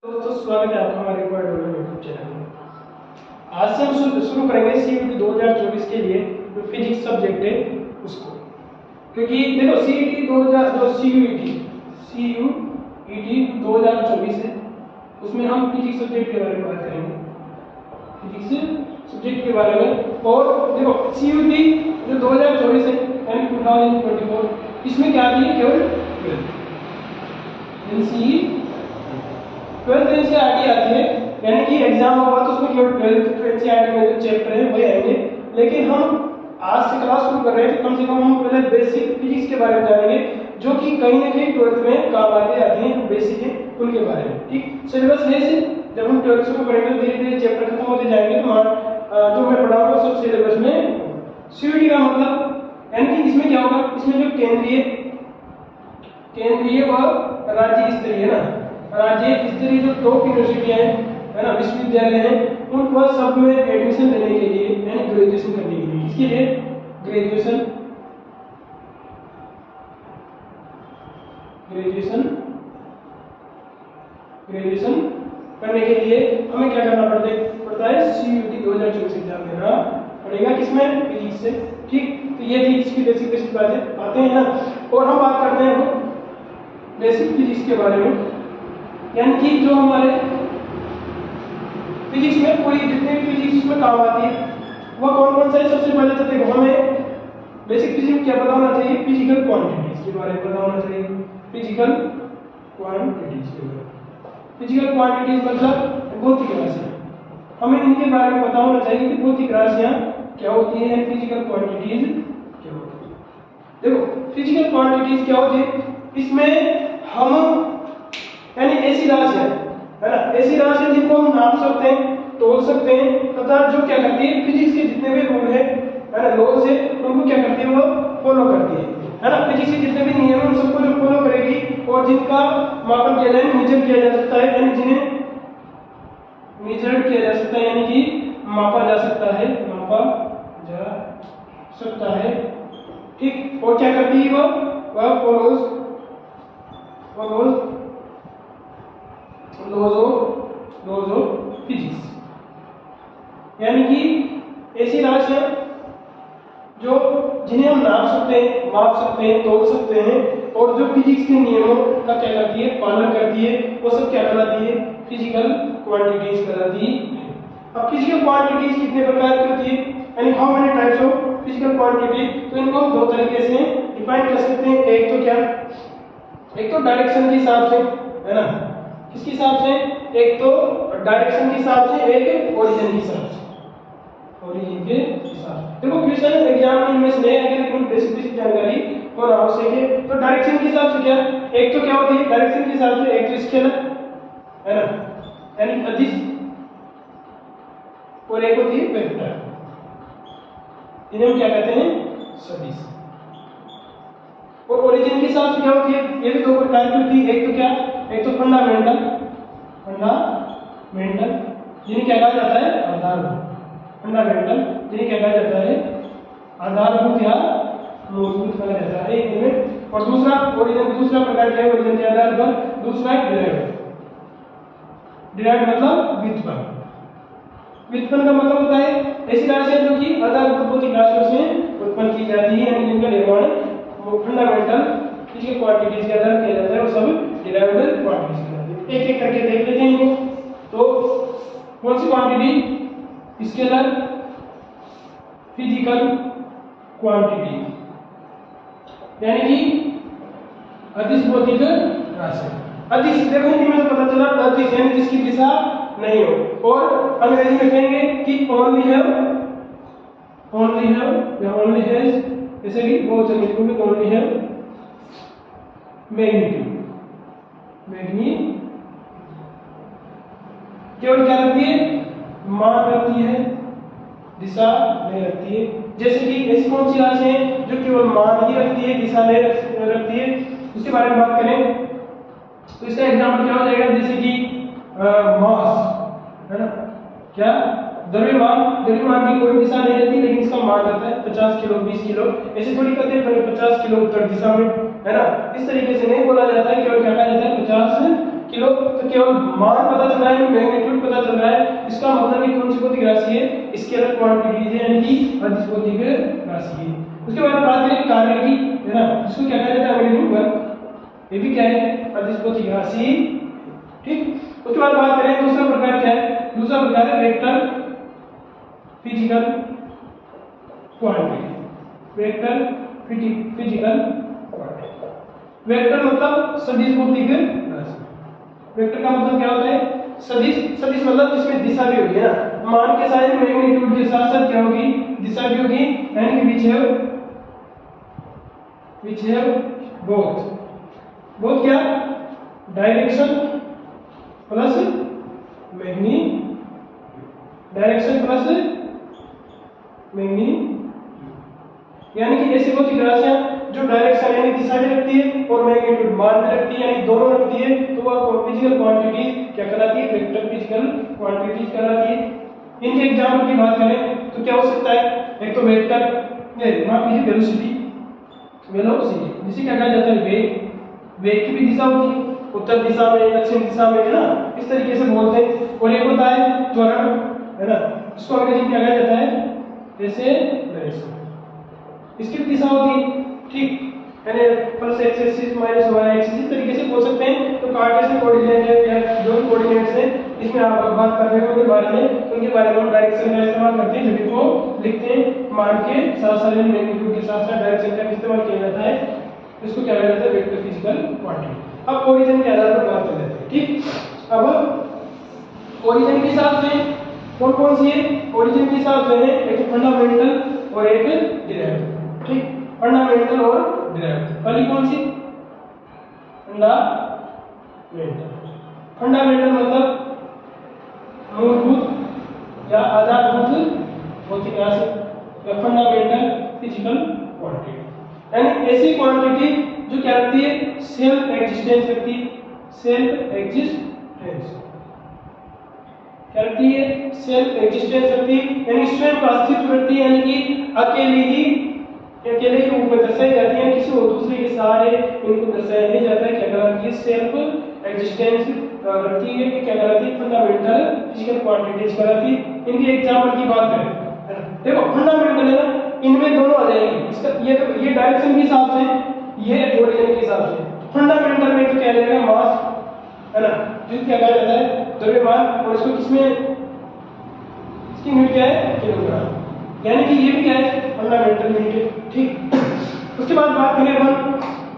दोस्तों स्वागत है आपका हमारे यूट्यूब चैनल में। आज से हम शुरू करेंगे सीयूटी 2024 के लिए जो फिजिक्स सब्जेक्ट है उसको, क्योंकि देखो सीयूटी 2000 जो सीयूईटी 2024 है उसमें हम फिजिक्स सब्जेक्ट के बारे में बात करेंगे, फिजिक्स सब्जेक्ट के बारे में। और देखो सीयूटी जो 2024 है यानी 2024 इसमें क्या आती है, केवल 12th एनसीईआरटी आती है, यानी कि एग्जाम होगा तो उसमें केवल 12th एनसीईआरटी में जो चैप्टर है वही आएंगे। लेकिन हम आज से क्लास शुरू कर रहे हैं तो कम से कम हम पहले बेसिक फिजिक्स के बारे में जानेंगे, जो कि कहीं ना कहीं 12th में काम आते आती हैं, बेसिक है उनके बारे में। ठीक, सिलेबस है से जब हम 12th शुरू करेंगे तो धीरे धीरे चैप्टर खत्म होते जाएंगे तो जो मैं पढ़ाऊंगा सब सिलेबस में। सीयूटी का मतलब यानी कि इसमें क्या होगा, इसमें जो केंद्रीय व राज्य स्तरीय है ना, राज्य स्तरीय जो टॉप यूनिवर्सिटियां है ना, विश्वविद्यालय हैं, उनको सब में एडमिशन लेने के लिए यानी ग्रेजुएशन करने के लिए, इसके लिए ग्रेजुएशन करने के लिए हमें क्या करना पड़ता है, सीयूटी 2024 एग्जाम देना पड़ेगा, किसमें, फिजिक्स से। ठीक, तो ये थी इसकी बेसिक बातें आते हैं ना। और हम बात करते हैं बेसिक फिजिक्स के बारे में, यानी कि जो हमारे फिजिक्स में पूरी जितनी भी फिजिक्स में काम आती है वो कौन कौन सा है। सबसे पहले तो देखो हमें बेसिक फिजिक्स क्या पता होना चाहिए, फिजिकल क्वांटिटीज के बारे में पता होना चाहिए। फिजिकल क्वांटिटीज मतलब भौतिक राशियां, हमें इनके बारे में पता होना चाहिए कि भौतिक राशियां क्या होती हैं, फिजिकल क्वांटिटीज क्या होती है। देखो फिजिकल क्वांटिटीज क्या होती है, इसमें हम यानी ऐसी राशि है ना, ऐसी राशि जिनको हम नाप सकते हैं, तोल सकते हैं, तथा जो क्या करती है फिजिक्स के जितने भी रूल है ना, लॉज है, उनको क्या करती है, वो फॉलो करती है ना। फिजिक्स के जितने भी नियम है उन सबको जो फॉलो करेगी और जिनका मापन किया जाए, मेजर किया जा सकता है, यानी जिन्हें मेजर किया जा सकता है यानी कि मापा जा सकता है, ठीक। और क्या करती है वह फॉलोज लॉज ऑफ फिजिक्स, यानी कि ऐसी राशियां जो जिन्हें हम नाप सकते हैं, माप सकते हैं, तोल सकते हैं और जो फिजिक्स के नियमों का क्या करती है, पालन करती है, वो सब क्या कहलाती है, फिजिकल क्वांटिटीज कहलाती है। अब फिजिकल क्वांटिटीज कितने प्रकार की होती है, यानी how many types of physical quantity, तो इनको हम दो तरीके से डिफाइन कर सकते हैं। एक तो डायरेक्शन के हिसाब से है ना, किसके हिसाब से, एक तो डायरेक्शन के हिसाब से, एक ओरिजिन के हिसाब से, देखो क्वेश्चन एग्जाम में इनमें से अगर कोई बेसिक जानकारी होना आवश्यक है तो डायरेक्शन के हिसाब से क्या, एक तो क्या होती है डायरेक्शन के हिसाब से, एक तो स्केलर है ना, यानी अदिश, और एक होती है वेक्टर, इन्हें हम क्या कहते हैं, सदिश। और ओरिजिन के हिसाब से क्या होती है, ये भी दो प्रकार की होती है, एक तो क्या, एक तो फंडामेंटल जिन्हें क्या कहा जाता है, आधारभूत, फंडामेंटल जिन्हें क्या कहा जाता है, आधारभूत या मूलभूत कहा जाता है इनमें। और दूसरा ओरिजिन, दूसरा प्रकार क्या है, ओरिजिन के आधार पर, दूसरा डिराइव्ड मतलब व्युत्पन्न का मतलब होता है ऐसी राशियां जो कि आधारभूत भौतिक राशियों से उत्पन्न की जाती है, यानी जिनका निर्माण फंडामेंटल फिजिकल क्वांटिटीज के आधार किया जाता है, वो सब डिराइव्ड क्वांटिटीज कहलाती है। एक एक करके देख लेते हैं इनको। तो कौन सी क्वांटिटी, स्केलर फिजिकल क्वांटिटी, यानी कि अदिश भौतिक राशि। अदिश देखो हिंदी में तो पता चला, अदिश यानी जिसकी दिशा नहीं हो, और अंग्रेजी में कहेंगे कि ओनली हैव या ओनली हैज, जैसे कि बहुत से लिखोगे तो ओनली हैव मैग्नीट्यूड, केवल क्या रखती है, मान रखती है, दिशा नहीं रखती है। जैसे कि ऐसी कौन सी राशि है जो केवल मान ही रखती है, दिशा नहीं रखती है, उसके बारे में बात करें तो इसका एग्जांपल क्या हो जाएगा, जैसे कि मास है ना, क्या, द्रव्यमान की कोई दिशा नहीं रहती लेकिन इसका मान रहता है 50 किलो 20 किलो, ऐसे थोड़ी कहते हैं 50 किलो उत्तर दिशा में है ना, इस तरीके से नहीं बोला जाता है, केवल क्या कहा जाता है 50 किलो, तो केवल मान पता चल रहा है, मैग्नीट्यूड पता चल रहा है, इसका मतलब ये कौन सी भौतिक राशि है, स्केलर क्वांटिटीज है, यानी कि अदिश भौतिक राशि है। उसके बाद बात करें कार्य की, है ना, जिसको क्या कहा जाता है मैग्नीट्यूड वर्क, ये भी क्या है, अदिश भौतिक राशि, ठीक। उसके बाद बात करें दूसरा प्रकार क्या है, दूसरा प्रकार है vector physical quantity, vector physical quantity. Vector मतलब सदिश भौतिक राशि, वेक्टर का मतलब क्या होता है, सदिश, सदिश मतलब जिसमें दिशा भी होगी, है ना, मान के साथ मैग्नीट्यूड के साथ साथ क्या होगी, दिशा भी होगी, यानी कि which have both क्या, डायरेक्शन प्लस मैग्नी, डायरेक्शन प्लस मैग्नी, यानी कि ऐसी भौतिक राशियां जो डायरेक्शन यानी दिशा भी रखती है और मैग्नीट्यूड मान भी रखती है, यानी दोनों रखती है, तो वह फिजिकल क्वांटिटी क्या कहलाती है, वेक्टर फिजिकल क्वांटिटीज कहलाती है। इनके एग्जांपल की बात करें तो क्या हो सकता है, एक तो वेक्टर, ये मान लीजिए वेलोसिटी, वेलोसिटी जिसे क्या कहा जाता है, वेग, वेग की भी दिशा होती है, उत्तर दिशा में, दक्षिण दिशा में, है ना, इस तरीके से बोलते हैं। और एक होता है त्वरण, है ना, इसको अंग्रेजी में क्या कहा जाता है, एक्सेलरेशन, इसकी भी दिशा होती है, ठीक, यानी plus x axis minus y axis, इस तरीके से बोल सकते हैं। तो कार्टेशियन कोऑर्डिनेट या जो कोऑर्डिनेट्स हैं, इसमें आप बात कर रहे हो उनके बारे में, उनके बारे में डायरेक्शन का इस्तेमाल करते हैं, जब को लिखते हैं, मान के साथ साथ मैग्नीट्यूड के साथ साथ डायरेक्शन का इस्तेमाल किया जाता है, इसको क्या कहा जाता है, वेक्टर फिजिकल क्वांटिटी। अब ओरिजिन के आधार पर बात कर लेते हैं, ठीक। अब ओरिजिन के हिसाब से कौन कौन सी है, ओरिजिन के हिसाब से है एक फंडामेंटल और एक डिराइव्ड, ठीक, फंडामेंटल और डिराइव्ड। पहली कौन सी, फंडामेंटल, फंडामेंटल मतलब मूलभूत या आधारभूत भौतिक राशि या फंडामेंटल फिजिकल क्वांटिटी, यानी ऐसी क्वांटिटी जो क्या रखती है, सेल्फ एग्जिस्टेंस रखती है, सेल्फ एग्जिस्टेंस क्या रखती है, सेल्फ एग्जिस्टेंस रखती है, यानी स्वयं का अस्तित्व रखती है, यानी कि अकेले ही रूप में दर्शाई जाती है, किसी और दूसरे के सहारे इनको दर्शाया नहीं जाता है, क्या कहलाती है, सेल्फ एग्जिस्टेंस रखती है, क्या कहलाती है, फंडामेंटल फिजिकल क्वांटिटीज कहलाती है। इनके एग्जांपल की बात करें, देखो फंडामेंटल है ना, इनमें दोनों आ जाएंगे, इसका ये डायरेक्शन के हिसाब से, ये ओरिजिन के हिसाब से। फंडामेंटल में तो क्या आ जाएगा, मास, है ना, जो क्या कहा जाता है, द्रव्यमान, और इसको किसमें, इसकी यूनिट क्या है, किलोग्राम, यानी कि ये भी क्या है, फंडामेंटल यूनिट, ठीक। उसके बाद बात करें अपन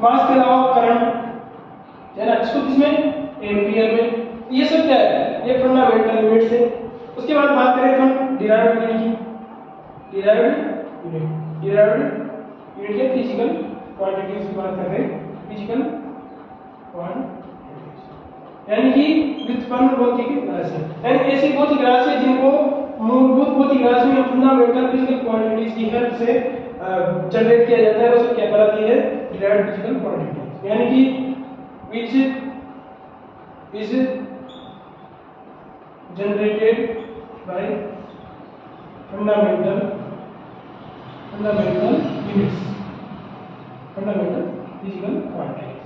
मास के अलावा करंट, है ना, इसको किसमें, एम्पियर में, ये सब क्या है, ये फंडामेंटल यूनिट्स है। उसके बाद बात करें अपन डिराइव्ड यूनिट की, डिराइव्ड यूनिट है फिजिकल क्वांटिटीज की बात कर रहे हैं, फिजिकल क्वांटिटीज, यानी कि व्युत्पन्न भौतिक राशि, यानी ऐसी भौतिक राशि जिनको मूलभूत भौतिक राशि में फंडामेंटल फिजिकल क्वांटिटीज की हेल्प से जनरेट किया जाता है, वो सब क्या कहलाती है, डिराइव्ड फिजिकल क्वांटिटीज, यानी कि which is generated by fundamental units, fundamental physical quantities।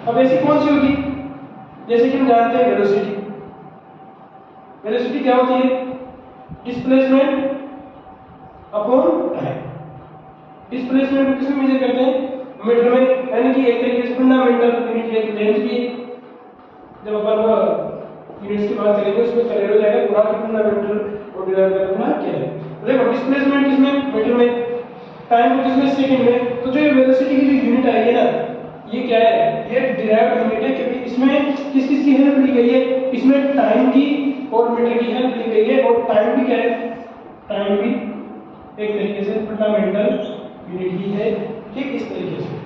अब ऐसी कौन सी होगी, जैसे कि हम जानते हैं वेलोसिटी, वेलोसिटी क्या होती है, डिस्प्लेसमेंट अपॉन टाइम, डिस्प्लेसमेंट को किसमें मेजर करते हैं, मीटर में, यानी कि एक तरीके से फंडामेंटल यूनिट है लेंथ भी, जब अपन यूनिट्स की बात करेंगे उसमें क्लियर हो जाएगा पूरा कि फंडामेंटल और डिराइव्ड का गुना क्या है। देखो डिस्प्लेसमेंट किसमें, मीटर में, टाइम को किसमें, सेकंड में। तो जो ये वेलोसिटी की जो यूनिट आई है ना, ये क्या है, ये डिराइव्ड यूनिट है, क्योंकि इसमें किस किस की हेल्प ली गई है, इसमें टाइम की और मीटर की हेल्प ली गई है, और टाइम भी क्या है, टाइम भी एक तरीके से फंडामेंटल यूनिट ही है, ठीक, इस तरीके से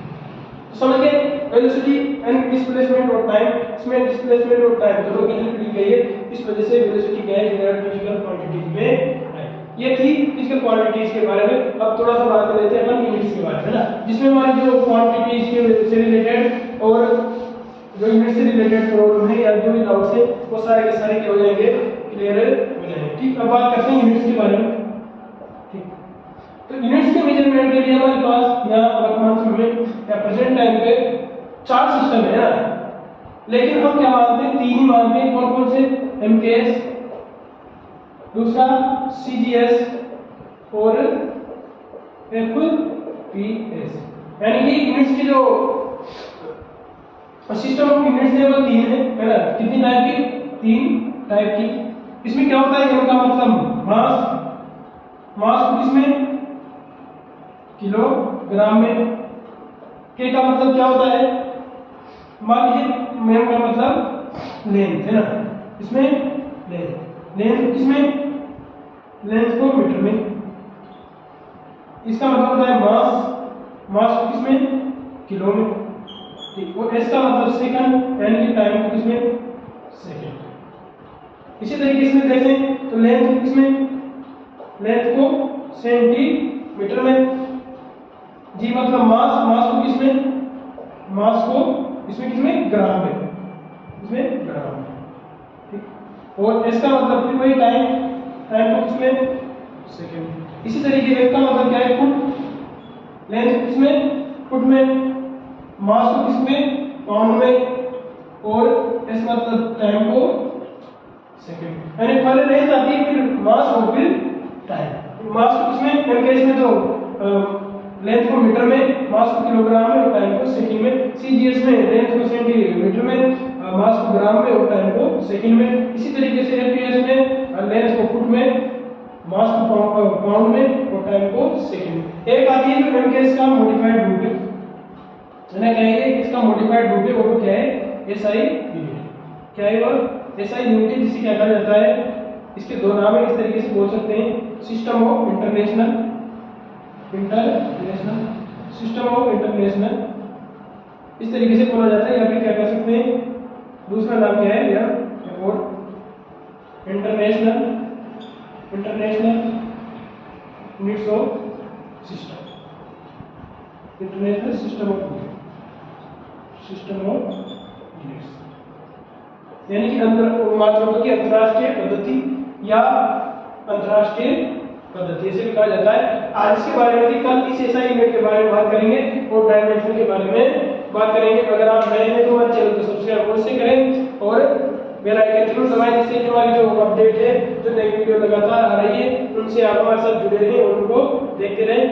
समझ गए। वेलोसिटी एंड डिस्प्लेसमेंट और टाइम, इसमें डिस्प्लेसमेंट और टाइम दोनों की हेल्प ली गई है, इस वजह से वेलोसिटी क्या है, डिराइव्ड फिजिकल क्वांटिटीज में है। ये थी फिजिकल क्वांटिटीज के बारे में। अब थोड़ा सा बात कर लेते हैं अपन यूनिट्स के बारे में ना, जिसमें हमारी जो क्वांटिटीज के से रिलेटेड और जो यूनिट से रिलेटेड प्रॉब्लम है या जो भी डाउट्स है वो सारे के सारे क्या हो जाएंगे, क्लियर हो जाएंगे, ठीक। अब बात करते हैं यूनिट्स के बारे में, ठीक। तो यूनिट्स के मेजरमेंट के लिए हमारे पास यहाँ वर्तमान समय में या प्रेजेंट टाइम पे चार सिस्टम है ना, लेकिन हम क्या मानते हैं, 3 ही मानते हैं। कौन कौन से? एमकेएस, दूसरा सीजीएस और एफपीएस। यानी कि यूनिट्स की जो सिस्टम ऑफ यूनिट्स है वो 3 है ना? कितनी टाइप की? 3 टाइप की। इसमें क्या होता है, इनका मतलब मास को किसमें? किलोग्राम में। के का मतलब क्या होता है? मान लीजिए मेम का मतलब लेंथ है ना, इसमें लेंथ किसमें? लेंथ को मीटर में। इसका मतलब होता है मास को किसमें? किलो में। ठीक। और एस का मतलब सेकंड, यानी कि टाइम को किसमें? सेकंड। इसी तरीके से देखें तो लेंथ को किसमें? लेंथ को सेंटीमीटर में। जी मतलब मास को किसमें? मास को इसमें किसमें? ग्राम में। इसमें ग्राम में। ठीक। और एस का मतलब फिर वही टाइम को किसमें? सेकंड। इसी तरीके से इसका मतलब क्या है? फुट। लेंथ को किसमें? फुट में। मास को किसमें? पाउंड में। और एस मतलब टाइम को सेकंड। यानी पहले लेंथ आती है, फिर मास और फिर टाइम। मास को किसमें? केस में तो लेंथ को मीटर में, मास को किलोग्राम में और टाइम को सेकंड में। सीजीएस में लेंथ को सेंटीमीटर में, मास को ग्राम में और टाइम को सेकंड में। इसी तरीके से एफपीएस में लेंथ को फुट में, मास को पाउंड में और टाइम को सेकंड में। एक आती है जो एमकेएस का मॉडिफाइड रूप है, मैंने कहेंगे इसका मॉडिफाइड रूप है, वो क्या है? SI unit. क्या है वो? एसआई यूनिट, जिसे क्या कहा जाता है? इसके दो नाम है, इस तरीके से बोल सकते हैं, system of international system of international, इस तरीके से बोला जाता है। या फिर क्या कह सकते हैं, दूसरा नाम क्या है? या international units of system, international system of units, यानी कि मात्राओं की अंतरराष्ट्रीय पद्धति या अंतरराष्ट्रीय पद्धति से भी कहा जाता है। आज इसके बारे में, कल इस एसआई यूनिट के बारे में बात करेंगे और डायमेंशन के बारे में बात करेंगे। अगर आप नए हैं तो हमारे चैनल को सब्सक्राइब अवश्य करें और बेल आइकन जरूर दबाएं, जिससे कि हमारी जो अपडेट है, जो नई वीडियो लगातार आ रही है, उनसे आप हमारे साथ जुड़े रहें और उनको देखते रहें।